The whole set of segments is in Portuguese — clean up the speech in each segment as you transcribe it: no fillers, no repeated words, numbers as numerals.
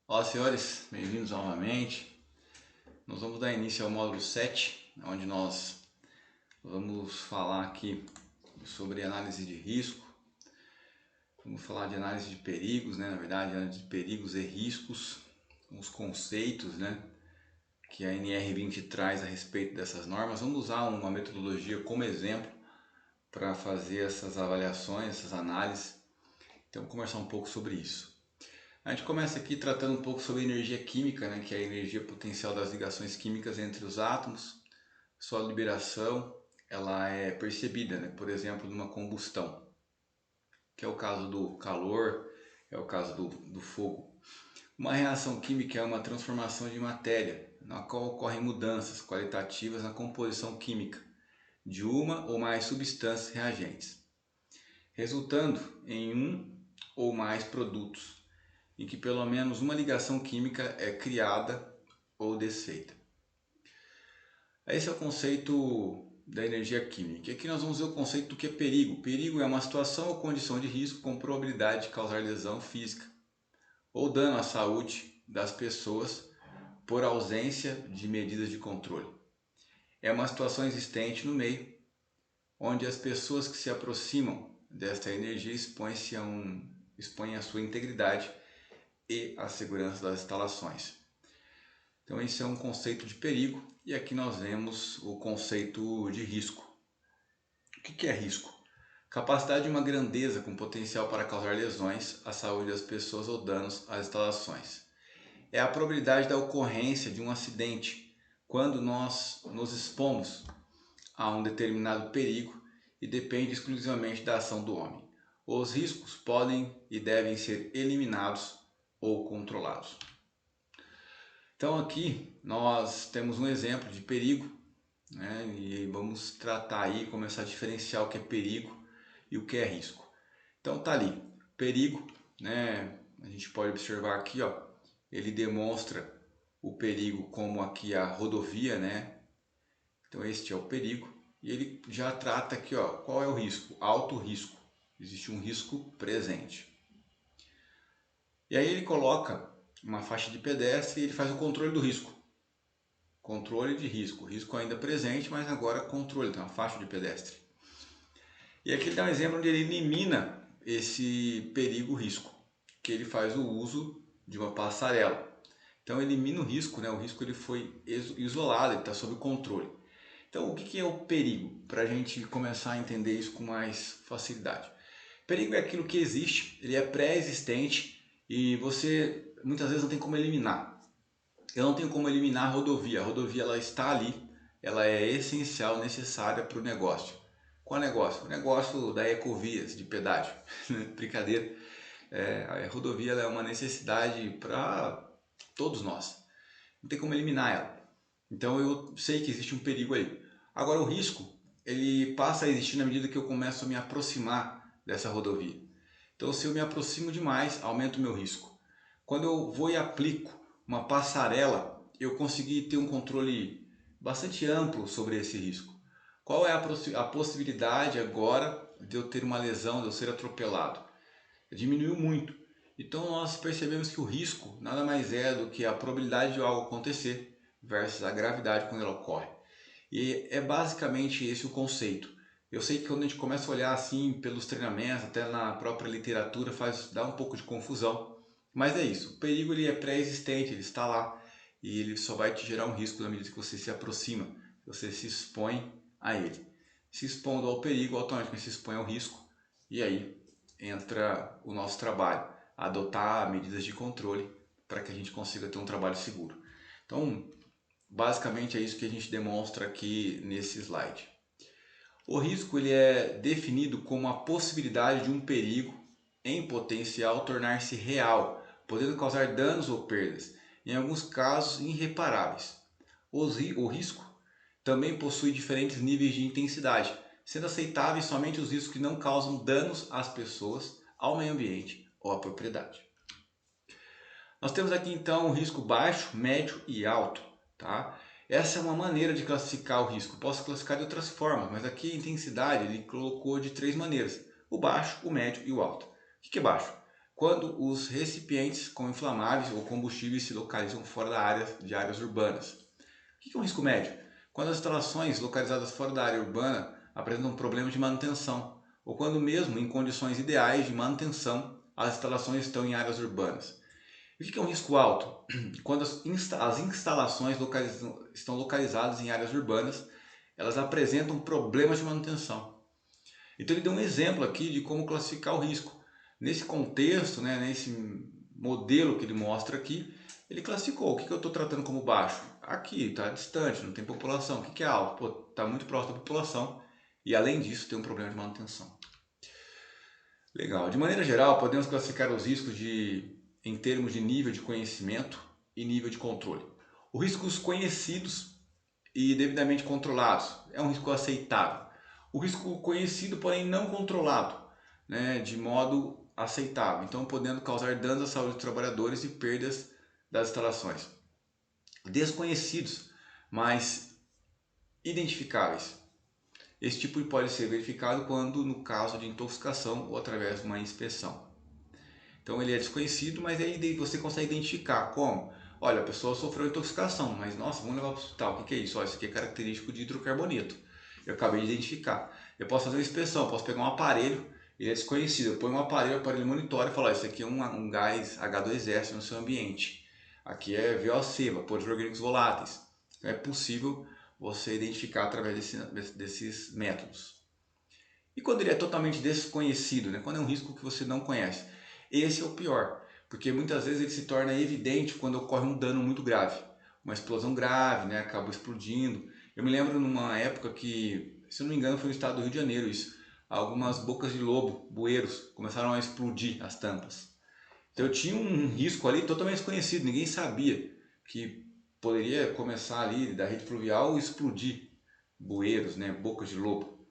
Olá, senhores, bem-vindos novamente. Nós vamos dar início ao módulo 7, onde nós vamos falar aqui sobre análise de risco. Vamos falar de análise de perigos, na verdade, análise de perigos e riscos, os conceitos, que a NR20 traz a respeito dessas normas. Vamos usar uma metodologia como exemplo para fazer essas avaliações, essas análises. Então, vamos conversar um pouco sobre isso. A gente começa aqui tratando um pouco sobre energia química, que é a energia potencial das ligações químicas entre os átomos. Sua liberação ela é percebida, por exemplo, numa combustão, que é o caso do calor, é o caso do fogo. Uma reação química é uma transformação de matéria, na qual ocorrem mudanças qualitativas na composição química de uma ou mais substâncias reagentes, resultando em um ou mais produtos em que pelo menos uma ligação química é criada ou desfeita. Esse é o conceito da energia química. Aqui nós vamos ver o conceito do que é perigo. Perigo é uma situação ou condição de risco com probabilidade de causar lesão física ou dano à saúde das pessoas por ausência de medidas de controle. É uma situação existente no meio onde as pessoas que se aproximam desta energia expõem a sua integridade e a segurança das instalações. Então esse é um conceito de perigo e aqui nós vemos o conceito de risco. O que é risco? Capacidade de uma grandeza com potencial para causar lesões à saúde das pessoas ou danos às instalações. É a probabilidade da ocorrência de um acidente quando nós nos expomos a um determinado perigo e depende exclusivamente da ação do homem. Os riscos podem e devem ser eliminados ou controlados. Então aqui nós temos um exemplo de perigo, e vamos tratar aí, começar a diferenciar o que é perigo e o que é risco. Então tá ali, perigo, a gente pode observar aqui, ele demonstra o perigo como aqui a rodovia, Então este é o perigo e ele já trata aqui, qual é o risco? Alto risco, existe um risco presente. E aí ele coloca uma faixa de pedestre e ele faz o controle do risco. Controle de risco. Risco ainda presente, mas agora controle, tem uma faixa de pedestre. E aqui ele dá um exemplo onde ele elimina esse perigo-risco, que ele faz o uso de uma passarela. Então elimina o risco, o risco ele foi isolado, ele está sob controle. Então o que é o perigo? Para a gente começar a entender isso com mais facilidade. Perigo é aquilo que existe, ele é pré-existente e você muitas vezes não tem como eliminar. Eu não tenho como eliminar a rodovia ela está ali, ela é essencial, necessária para o negócio. Qual negócio? O negócio da Ecovias, de pedágio. Brincadeira. A rodovia ela é uma necessidade para todos nós. Não tem como eliminar ela. Então eu sei que existe um perigo aí. Agora o risco, ele passa a existir na medida que eu começo a me aproximar dessa rodovia. Então se eu me aproximo demais, aumenta o meu risco. Quando eu vou e aplico uma passarela, eu consegui ter um controle bastante amplo sobre esse risco. Qual é a possibilidade agora de eu ter uma lesão, de eu ser atropelado? Diminuiu muito. Então nós percebemos que o risco nada mais é do que a probabilidade de algo acontecer versus a gravidade quando ela ocorre. E é basicamente esse o conceito. Eu sei que quando a gente começa a olhar assim pelos treinamentos, até na própria literatura, dá um pouco de confusão. Mas é isso, o perigo ele é pré-existente, ele está lá e ele só vai te gerar um risco na medida que você se aproxima, você se expõe a ele. Se expondo ao perigo, automaticamente se expõe ao risco e aí entra o nosso trabalho, adotar medidas de controle para que a gente consiga ter um trabalho seguro. Então, basicamente é isso que a gente demonstra aqui nesse slide. O risco ele é definido como a possibilidade de um perigo em potencial tornar-se real, podendo causar danos ou perdas, em alguns casos irreparáveis. O risco também possui diferentes níveis de intensidade, sendo aceitáveis somente os riscos que não causam danos às pessoas, ao meio ambiente ou à propriedade. Nós temos aqui então o risco baixo, médio e alto. Tá? Essa é uma maneira de classificar o risco. Posso classificar de outras formas, mas aqui a intensidade ele colocou de 3 maneiras: o baixo, o médio e o alto. O que é baixo? quando os recipientes com inflamáveis ou combustíveis se localizam fora de áreas urbanas. O que é um risco médio? Quando as instalações localizadas fora da área urbana apresentam problemas de manutenção, ou quando mesmo em condições ideais de manutenção as instalações estão em áreas urbanas. O que é um risco alto? Quando as instalações estão localizadas em áreas urbanas, elas apresentam problemas de manutenção. Então ele deu um exemplo aqui de como classificar o risco. Nesse contexto, né, nesse modelo que ele mostra aqui, ele classificou o que eu estou tratando como baixo. Aqui está distante, não tem população. O que é alto? Está muito próximo da população e além disso tem um problema de manutenção. Legal. De maneira geral, podemos classificar os riscos em termos de nível de conhecimento e nível de controle. Os riscos conhecidos e devidamente controlados é um risco aceitável. O risco conhecido, porém não controlado, né, de modo aceitável, então podendo causar danos à saúde dos trabalhadores e perdas das instalações. Desconhecidos, mas identificáveis. Esse tipo pode ser verificado quando no caso de intoxicação ou através de uma inspeção. Então ele é desconhecido, mas aí você consegue identificar como? Olha, a pessoa sofreu intoxicação, mas nossa, vamos levar para o hospital. O que é isso? Olha, isso aqui é característico de hidrocarboneto. Eu acabei de identificar. Eu posso fazer uma inspeção, posso pegar um aparelho, ele é desconhecido. Eu ponho um aparelho, o aparelho monitora e fala, isso aqui é um gás H2S no seu ambiente. Aqui é VOC, vapores orgânicos voláteis. Então é possível você identificar através desses métodos. E quando ele é totalmente desconhecido, né? Quando é um risco que você não conhece? Esse é o pior, porque muitas vezes ele se torna evidente quando ocorre um dano muito grave. Uma explosão grave, né? Acaba explodindo. Eu me lembro numa época que, se eu não me engano, foi no estado do Rio de Janeiro isso. Algumas bocas de lobo, bueiros, começaram a explodir as tampas. Então eu tinha um risco ali totalmente desconhecido, ninguém sabia que poderia começar ali da rede fluvial e explodir bueiros, né? Bocas de lobo.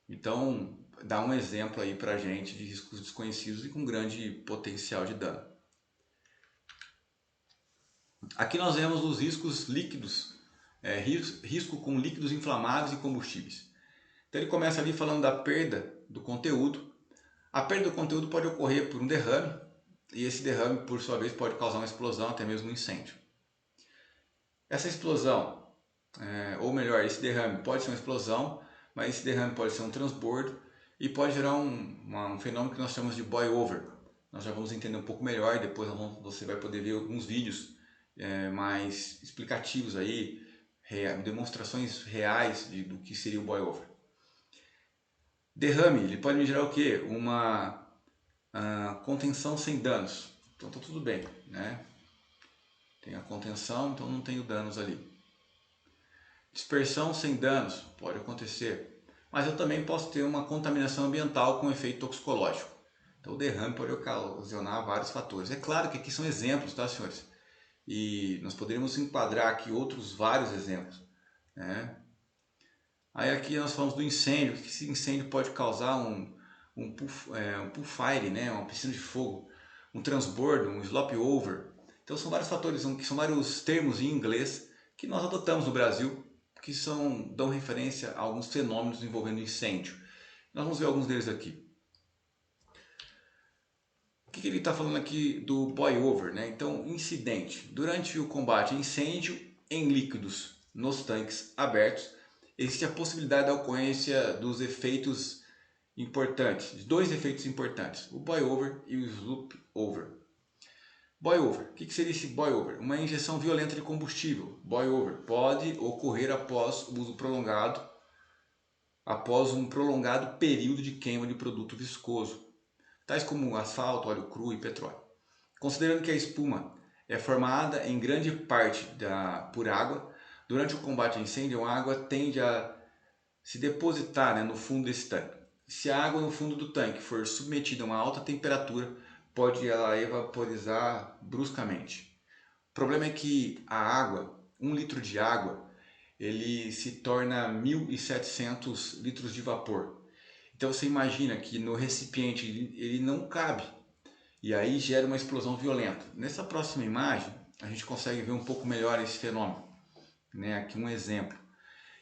Então, dá um exemplo aí pra gente de riscos desconhecidos e com grande potencial de dano. Aqui nós vemos os riscos líquidos, risco com líquidos inflamáveis e combustíveis. Então ele começa ali falando da perda do conteúdo. A perda do conteúdo pode ocorrer por um derrame, e esse derrame, por sua vez, pode causar uma explosão, até mesmo um incêndio. Essa explosão, ou melhor, esse derrame pode ser uma explosão, mas esse derrame pode ser um transbordo e pode gerar um fenômeno que nós chamamos de boil over. Nós já vamos entender um pouco melhor e depois você vai poder ver alguns vídeos mais explicativos aí, demonstrações reais do que seria o boil over. Derrame, ele pode me gerar o quê? Uma contenção sem danos. Então está tudo bem, né? Tem a contenção, então não tenho danos ali. Dispersão sem danos, pode acontecer. Mas eu também posso ter uma contaminação ambiental com efeito toxicológico. Então o derrame pode ocasionar vários fatores. É claro que aqui são exemplos, tá, senhores? E nós poderíamos enquadrar aqui outros vários exemplos, né? Aí aqui nós falamos do incêndio, que esse incêndio pode causar um pool fire, né? Uma piscina de fogo, um transbordo, um slope over. Então são vários fatores, são vários termos em inglês que nós adotamos no Brasil, que dão referência a alguns fenômenos envolvendo incêndio. Nós vamos ver alguns deles aqui. O que ele está falando aqui do boil over, né? Então, incidente. Durante o combate a incêndio em líquidos nos tanques abertos, existe a possibilidade da ocorrência dos efeitos importantes, dois efeitos importantes, o boil over e o slope over. Boil over. O que seria esse boil over? Uma injeção violenta de combustível. Boil over pode ocorrer após o uso prolongado, após um prolongado período de queima de produto viscoso, tais como asfalto, óleo cru e petróleo. Considerando que a espuma é formada em grande parte por água, durante o combate a incêndio, a água tende a se depositar, né, no fundo desse tanque. Se a água no fundo do tanque for submetida a uma alta temperatura, pode ela evaporizar bruscamente. O problema é que a água, 1 litro de água, ele se torna 1.700 litros de vapor. Então você imagina que no recipiente ele não cabe e aí gera uma explosão violenta. Nessa próxima imagem a gente consegue ver um pouco melhor esse fenômeno, né? Aqui um exemplo.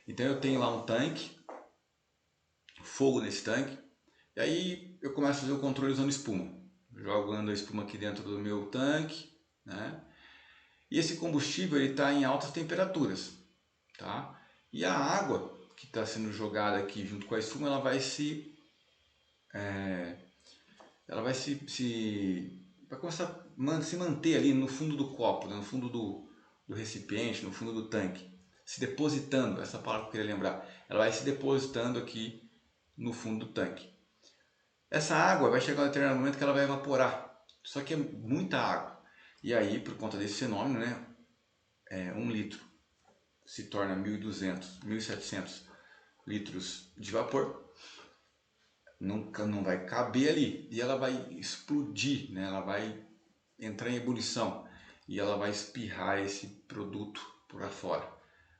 Então eu tenho lá um tanque, fogo nesse tanque, e aí eu começo a fazer o controle usando espuma, jogando a espuma aqui dentro do meu tanque, né? E esse combustível está em altas temperaturas, tá? E a água que está sendo jogada aqui junto com a espuma, ela vai vai começar a se manter ali no fundo do copo, né? No fundo do recipiente, no fundo do tanque, se depositando, essa palavra que eu queria lembrar, ela vai se depositando aqui no fundo do tanque. Essa água vai chegar a um determinado momento que ela vai evaporar, só que é muita água, e aí por conta desse fenômeno, né, 1 litro se torna 1.200, 1.700 litros de vapor, não vai caber ali, e ela vai explodir, né? Ela vai entrar em ebulição e ela vai espirrar esse produto para fora.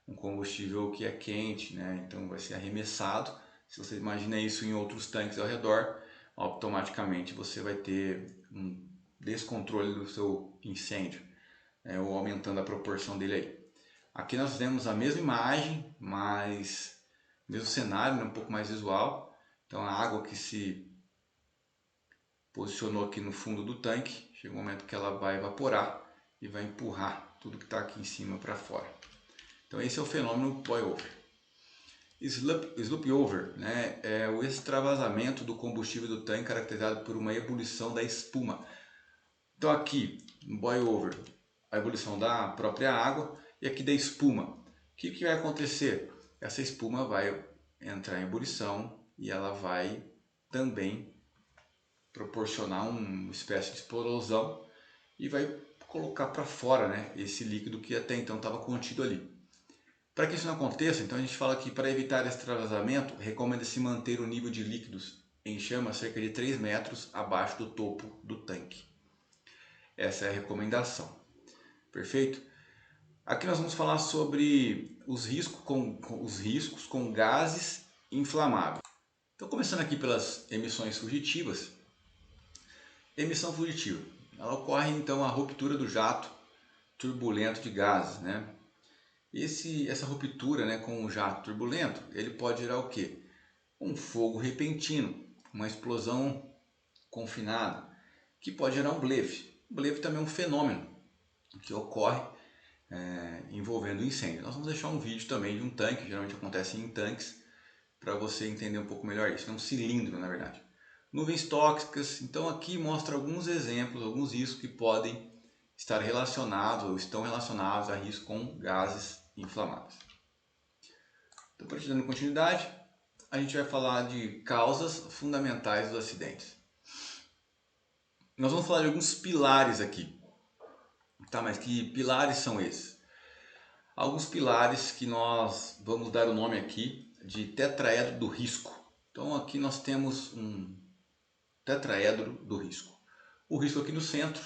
Um combustível que é quente, né? Então vai ser arremessado. Se você imagina isso em outros tanques ao redor, automaticamente você vai ter um descontrole do seu incêndio, ou aumentando a proporção dele aí. Aqui nós vemos a mesma imagem, mas mesmo cenário, né? Um pouco mais visual. Então a água que se posicionou aqui no fundo do tanque, chega um momento que ela vai evaporar e vai empurrar tudo que está aqui em cima para fora. Então esse é o fenômeno boil over. Sloop over, né, é o extravasamento do combustível do tanque caracterizado por uma ebulição da espuma. Então aqui no boil over, a ebulição da própria água e aqui da espuma. O que vai acontecer? Essa espuma vai entrar em ebulição e ela vai também proporcionar uma espécie de explosão e vai colocar para fora, né, esse líquido que até então estava contido ali. Para que isso não aconteça, então a gente fala que para evitar extravasamento, recomenda-se manter o nível de líquidos em chama cerca de 3 metros abaixo do topo do tanque. Essa é a recomendação. Perfeito? Aqui nós vamos falar sobre os riscos com gases inflamáveis. Então, começando aqui pelas emissões fugitivas. Emissão fugitiva. Ela ocorre então a ruptura do jato turbulento de gases, né? Essa ruptura, né, com o jato turbulento, ele pode gerar o quê? Um fogo repentino, uma explosão confinada, que pode gerar um blefe. O blefe também é um fenômeno que ocorre envolvendo incêndio. Nós vamos deixar um vídeo também de um tanque, geralmente acontece em tanques, para você entender um pouco melhor isso. É um cilindro, na verdade. Nuvens tóxicas, então aqui mostra alguns exemplos, alguns riscos que podem estar relacionados ou estão relacionados a risco com gases inflamáveis. Então, para te dando continuidade, a gente vai falar de causas fundamentais dos acidentes. Nós vamos falar de alguns pilares aqui, tá? Mas que pilares são esses? Alguns pilares que nós vamos dar o nome aqui de tetraedro do risco. Então aqui nós temos um tetraedro do risco. O risco aqui no centro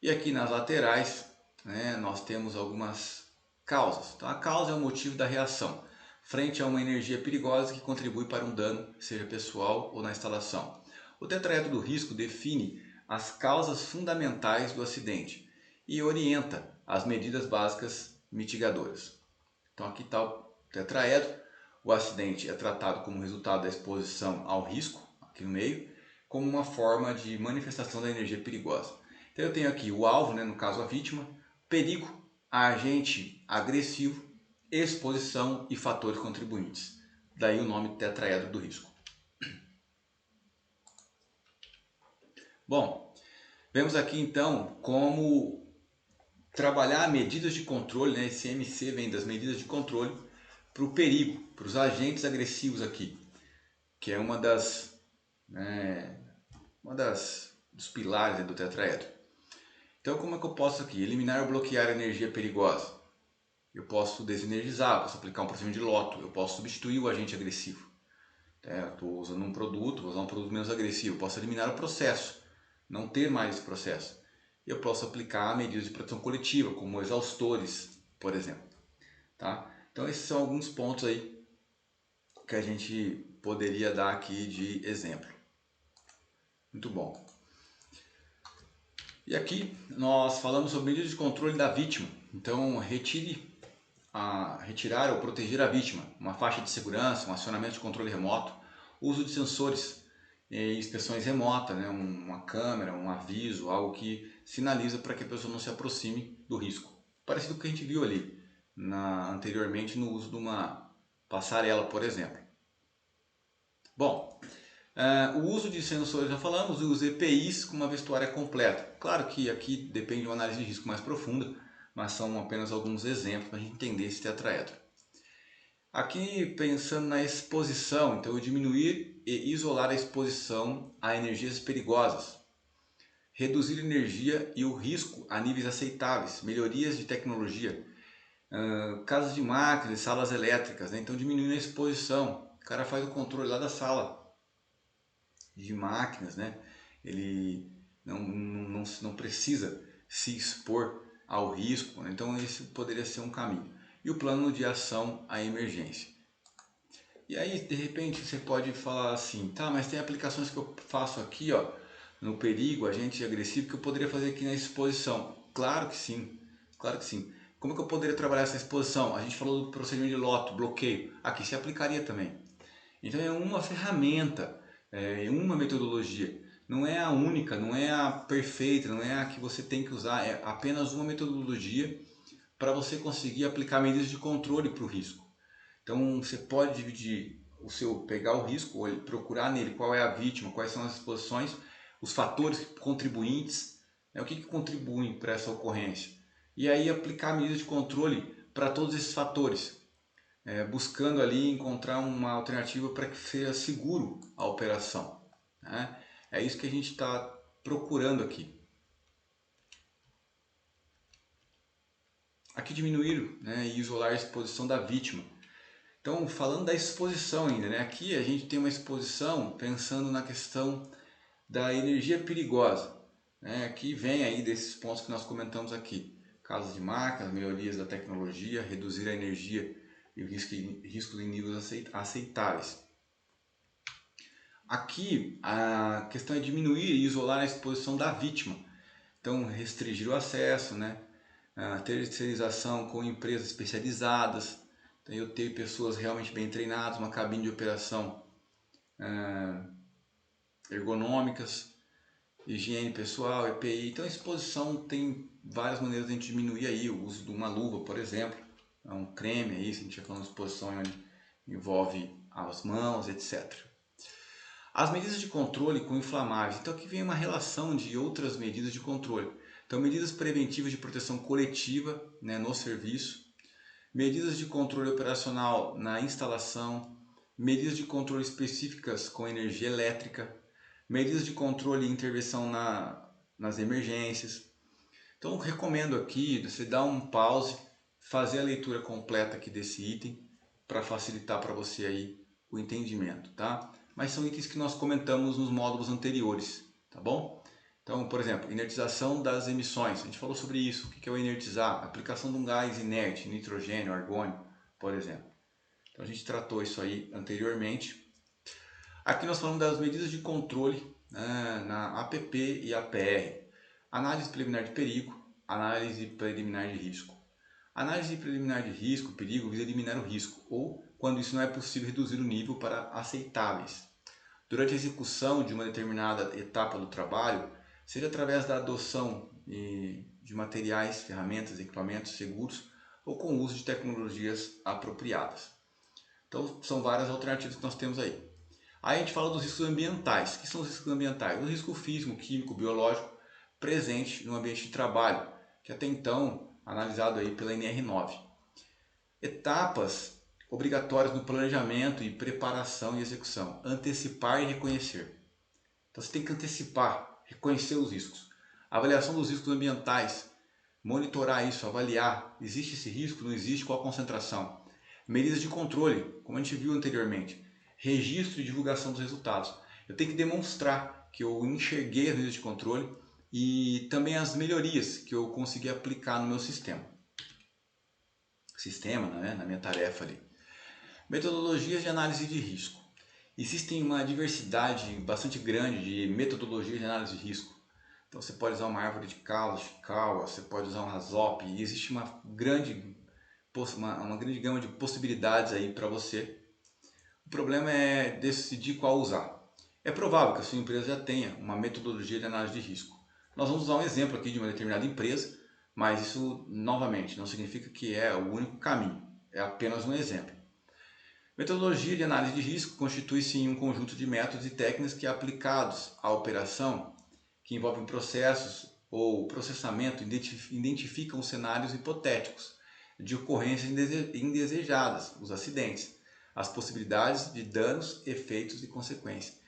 e aqui nas laterais, né, nós temos algumas causas. Então a causa é o motivo da reação frente a uma energia perigosa que contribui para um dano, seja pessoal ou na instalação. O tetraedro do risco define as causas fundamentais do acidente e orienta as medidas básicas mitigadoras. Então aqui está o tetraedro. O acidente é tratado como resultado da exposição ao risco, aqui no meio, como uma forma de manifestação da energia perigosa. Então eu tenho aqui o alvo, né, no caso a vítima, perigo, agente agressivo, exposição e fatores contribuintes. Daí o nome tetraedro do risco. Bom, vemos aqui então como trabalhar medidas de controle, né? Esse MC vem das medidas de controle para o perigo, para os agentes agressivos aqui, que é dos pilares do tetraedro. Então como é que eu posso aqui eliminar ou bloquear a energia perigosa? Eu posso desenergizar, posso aplicar um procedimento de Lotto, eu posso substituir o agente agressivo. Estou usando um produto, vou usar um produto menos agressivo, eu posso eliminar o processo, não ter mais esse processo. Eu posso aplicar medidas de proteção coletiva, como exaustores, por exemplo. Tá? Então esses são alguns pontos aí que a gente poderia dar aqui de exemplo. Muito bom. E aqui nós falamos sobre medidas de controle da vítima. Então retirar ou proteger a vítima, uma faixa de segurança, um acionamento de controle remoto, uso de sensores inspeções remotas, né? Uma câmera, um aviso, algo que sinaliza para que a pessoa não se aproxime do risco. Parecido com o que a gente viu ali anteriormente no uso de uma passarela, por exemplo. Bom, o uso de sensores já falamos, e os EPIs com uma vestuária completa. Claro que aqui depende de uma análise de risco mais profunda, mas são apenas alguns exemplos para a gente entender esse tetraedro. Aqui pensando na exposição, então eu diminuir e isolar a exposição a energias perigosas. Reduzir a energia e o risco a níveis aceitáveis, melhorias de tecnologia, casas de máquinas, salas elétricas, né? Então diminuindo a exposição. O cara faz o controle lá da sala de máquinas, né? Ele não precisa se expor ao risco, né? Então esse poderia ser um caminho. E o plano de ação à emergência. E aí, de repente, você pode falar assim, tá, mas tem aplicações que eu faço aqui, ó, no perigo, agente agressivo, que eu poderia fazer aqui na exposição. Claro que sim, claro que sim. Como que eu poderia trabalhar essa exposição? A gente falou do procedimento de loto, bloqueio. Aqui se aplicaria também. Então é uma ferramenta, é uma metodologia. Não é a única, não é a perfeita, não é a que você tem que usar. É apenas uma metodologia para você conseguir aplicar medidas de controle para o risco. Então você pode dividir pegar o risco, procurar nele qual é a vítima, quais são as exposições, os fatores contribuintes, né, o que contribuem para essa ocorrência. E aí aplicar medidas de controle para todos esses fatores, buscando ali encontrar uma alternativa para que seja seguro a operação, né? É isso que a gente está procurando aqui. Aqui diminuir, né, e isolar a exposição da vítima. Então, falando da exposição ainda, né? Aqui a gente tem uma exposição pensando na questão da energia perigosa, né? Aqui vem aí desses pontos que nós comentamos aqui. Casas de máquinas, melhorias da tecnologia, reduzir a energia e o risco em níveis aceitáveis. Aqui a questão é diminuir e isolar a exposição da vítima. Então, restringir o acesso, né? A terceirização com empresas especializadas. Então, eu ter pessoas realmente bem treinadas, uma cabine de operação ergonômicas, higiene pessoal, EPI. Então, a exposição tem várias maneiras de a gente diminuir aí o uso de uma luva, por exemplo, um creme aí, se a gente estiver falando de exposição onde envolve as mãos, etc. As medidas de controle com inflamáveis. Então aqui vem uma relação de outras medidas de controle. Então medidas preventivas de proteção coletiva, né, no serviço, medidas de controle operacional na instalação, medidas de controle específicas com energia elétrica, medidas de controle e intervenção nas emergências. Então recomendo aqui você dar um pause, fazer a leitura completa aqui desse item para facilitar para você aí o entendimento, tá? Mas são itens que nós comentamos nos módulos anteriores, tá bom? Então, por exemplo, inertização das emissões. A gente falou sobre isso. O que é o inertizar? A aplicação de um gás inerte, nitrogênio, argônio, por exemplo. Então, a gente tratou isso aí anteriormente. Aqui nós falamos das medidas de controle, né, na APP e APR. Análise preliminar de perigo, análise preliminar de risco. Análise preliminar de risco, perigo, visa eliminar o risco, ou, quando isso não é possível, reduzir o nível para aceitáveis. Durante a execução de uma determinada etapa do trabalho, seja através da adoção de materiais, ferramentas, equipamentos seguros ou com o uso de tecnologias apropriadas. Então, são várias alternativas que nós temos aí. Aí a gente fala dos riscos ambientais. O que são os riscos ambientais? O risco físico, químico, biológico presente no ambiente de trabalho, que até então analisado aí pela NR9. Etapas obrigatórias no planejamento e preparação e execução. Antecipar e reconhecer. Então você tem que antecipar, reconhecer os riscos. Avaliação dos riscos ambientais. Monitorar isso, avaliar. Existe esse risco? Não existe? Qual a concentração? Medidas de controle, como a gente viu anteriormente. Registro e divulgação dos resultados. Eu tenho que demonstrar que eu enxerguei as medidas de controle e também as melhorias que eu consegui aplicar no meu sistema, né, na minha tarefa ali. Metodologias de análise de risco. Existem uma diversidade bastante grande de metodologias de análise de risco. Então você pode usar uma árvore de Ishikawa, você pode usar um RASOP, e existe uma grande gama de possibilidades aí para você. O problema é decidir qual usar. É provável que a sua empresa já tenha uma metodologia de análise de risco. Nós vamos usar um exemplo aqui de uma determinada empresa, mas isso, novamente, não significa que é o único caminho, é apenas um exemplo. Metodologia de análise de risco constitui-se em um conjunto de métodos e técnicas que, aplicados à operação, que envolvem processos ou processamento, identificam cenários hipotéticos de ocorrências indesejadas, os acidentes, as possibilidades de danos, efeitos e consequências.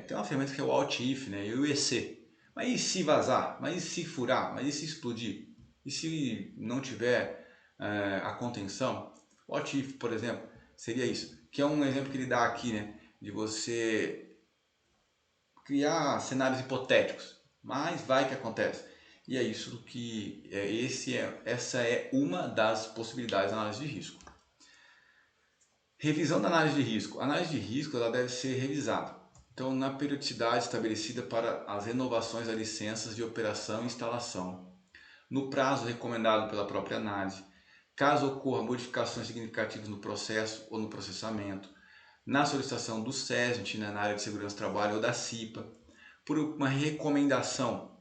Tem uma ferramenta que é o Alt-If, né, e o EC. Mas e se vazar? Mas e se furar? Mas e se explodir? E se não tiver a contenção? O Alt-If, por exemplo, seria isso. Que é um exemplo que ele dá aqui, né, de você criar cenários hipotéticos. Mas vai que acontece. E é isso que essa é uma das possibilidades da análise de risco. Revisão da análise de risco. A análise de risco ela deve ser revisada. Então, na periodicidade estabelecida para as renovações das licenças de operação e instalação, no prazo recomendado pela própria análise, caso ocorra modificações significativas no processo ou no processamento, na solicitação do SESMIT, na área de segurança do trabalho, ou da CIPA, por uma recomendação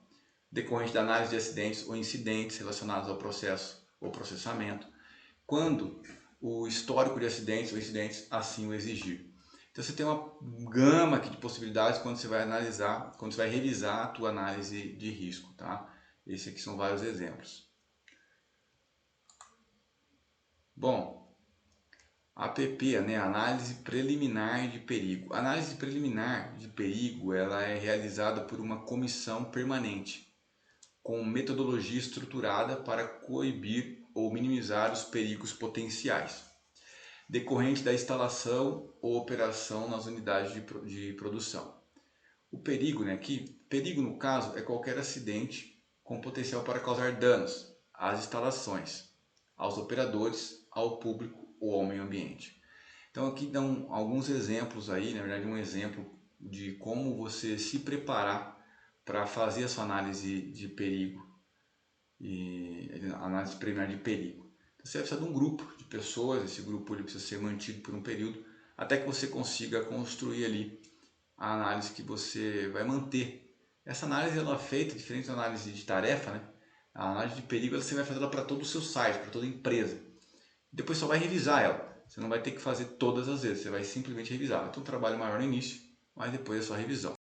decorrente da análise de acidentes ou incidentes relacionados ao processo ou processamento, quando o histórico de acidentes ou incidentes assim o exigir. Então você tem uma gama aqui de possibilidades quando você vai analisar, quando você vai revisar a tua análise de risco, tá? Esses aqui são vários exemplos. Bom, APP, né? Análise preliminar de perigo. A análise preliminar de perigo ela é realizada por uma comissão permanente, com metodologia estruturada para coibir ou minimizar os perigos potenciais decorrente da instalação ou operação nas unidades de produção. O perigo, né, aqui, perigo no caso é qualquer acidente com potencial para causar danos às instalações, aos operadores, ao público ou ao meio ambiente. Então aqui dão alguns exemplos aí, na verdade um exemplo de como você se preparar para fazer a sua análise de perigo e análise preliminar de perigo. Você vai precisar de um grupo de pessoas, esse grupo ele precisa ser mantido por um período até que você consiga construir ali a análise que você vai manter. Essa análise ela é feita, diferente da análise de tarefa, né? A análise de perigo você vai fazer ela para todo o seu site, para toda a empresa. Depois só vai revisar ela. Você não vai ter que fazer todas as vezes, você vai simplesmente revisar. Vai ter um trabalho maior no início, mas depois é só revisão.